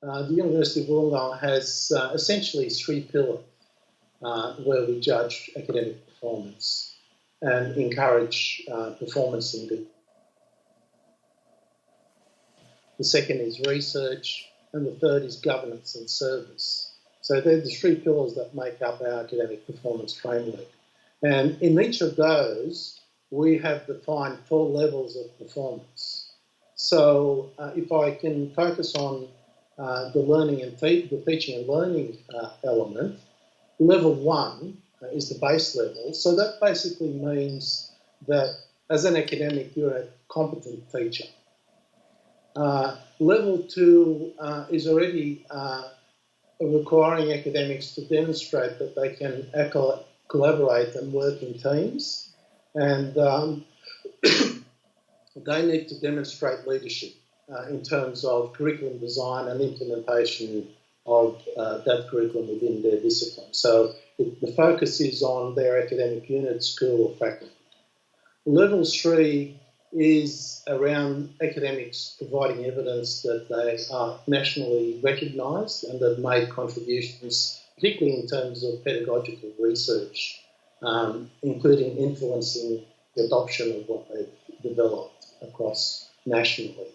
the University of Wollongong has essentially three pillars where we judge academic performance and encourage performance in good. The second is research, and the third is governance and service. So they're the three pillars that make up our academic performance framework. And in each of those, we have defined 4 levels of performance. So if I can focus on the learning and the teaching and learning element, level 1 is the base level. So that basically means that as an academic, you're a competent teacher. Level 2 is already requiring academics to demonstrate that they can collaborate and work in teams, and they need to demonstrate leadership in terms of curriculum design and implementation of that curriculum within their discipline. So the focus is on their academic unit, school or faculty. Level 3 is around academics providing evidence that they are nationally recognised and that made contributions, particularly in terms of pedagogical research, including influencing the adoption of what they've developed across nationally.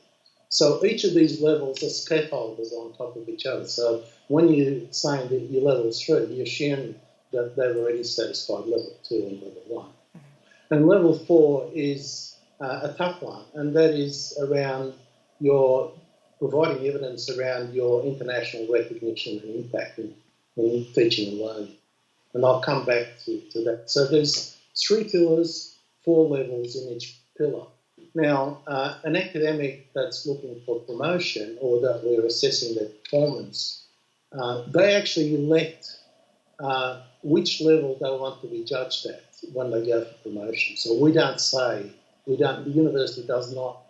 So each of these levels are scaffolders on top of each other. So when you're saying that you're level 3, you assume that they've already satisfied level 2 and level 1. Mm-hmm. And level 4 is a tough one, and that is around your providing evidence around your international recognition and impact in teaching and learning. And I'll come back to that. So there's 3 pillars, 4 levels in each pillar. Now, an academic that's looking for promotion or that we're assessing their performance, they actually elect which level they want to be judged at when they go for promotion. So we don't say, the university does not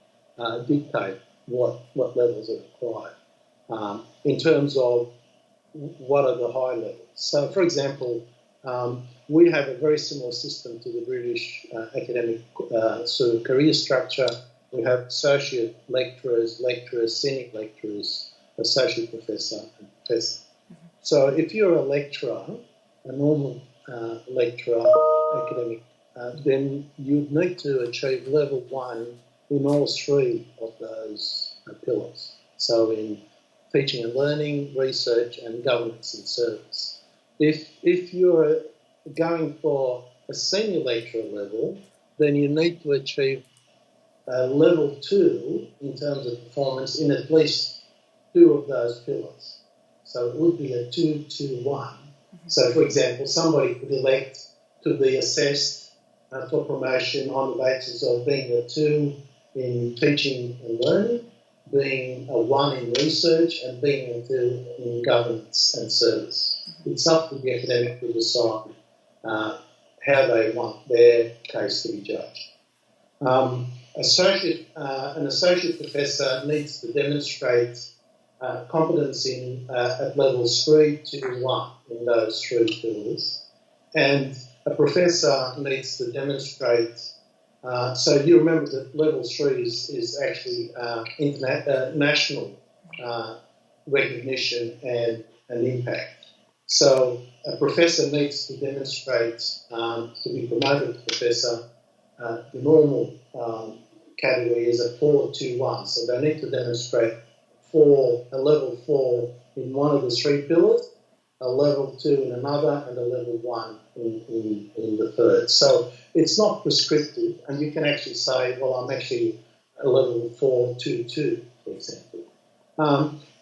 dictate what levels are required in terms of what are the high levels. So, for example, we have a very similar system to the British academic sort of career structure. We have associate lecturers, senior lecturers, associate professor, and professor. Mm-hmm. So if you're a lecturer, a normal lecturer, academic, then you need to achieve level 1 in all 3 of those pillars. So in teaching and learning, research, and governance and service. If you're going for a senior lecturer level, then you need to achieve level 2 in terms of performance in at least 2 of those pillars. So it would be a 2-2-1. Mm-hmm. So, for example, somebody could elect to be assessed for promotion on the basis of being a 2 in teaching and learning, being a 1 in research, and being a 2 in governance and service. Mm-hmm. It's up to the academic to decide how they want their case to be judged. An associate professor needs to demonstrate competence in at levels 3 to 1 in those 3 pillars, and a professor needs to demonstrate. So you remember that level 3 is actually national recognition and impact. So a professor needs to demonstrate to be promoted to professor. The normal category is a 4-2-1. So they need to demonstrate a level 4 in one of the 3 pillars, a level 2 in another, and a level 1 in the third. So it's not prescriptive, and you can actually say, well, I'm actually a level 4-2-2, for example.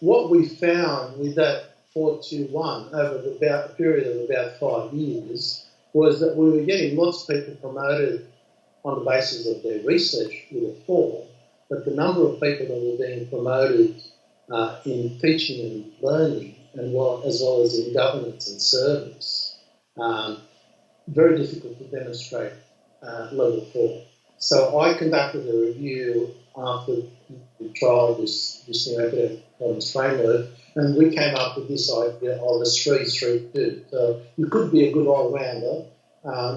What we found with that 4-2-1 over a period of about 5 years was that we were getting lots of people promoted on the basis of their research with a 4, but the number of people that were being promoted in teaching and learning, as well as in governance and service, very difficult to demonstrate level 4. So I conducted a review after we trialled this new academic performance framework, and we came up with this idea of a 3-3-2. So you could be a good all-rounder,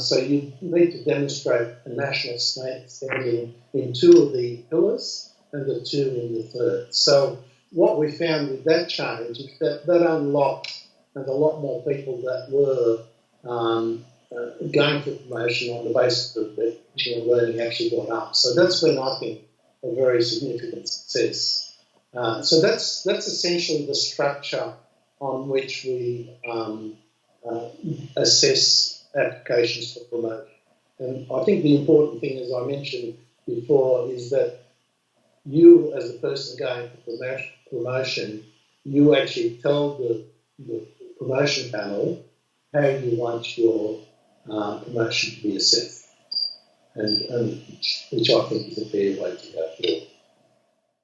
so you need to demonstrate a national standing in 2 of the pillars and the 2 in the third. So what we found with that change is that unlocked and a lot more people that were going for promotion on the basis of that learning actually got up. So that's been, I think, a very significant success. So that's essentially the structure on which we assess applications for promotion. And I think the important thing, as I mentioned before, is that you, as the person going for promotion, you actually tell the promotion panel how you want your promotion to be assessed, and which I think is a fair way to go forward.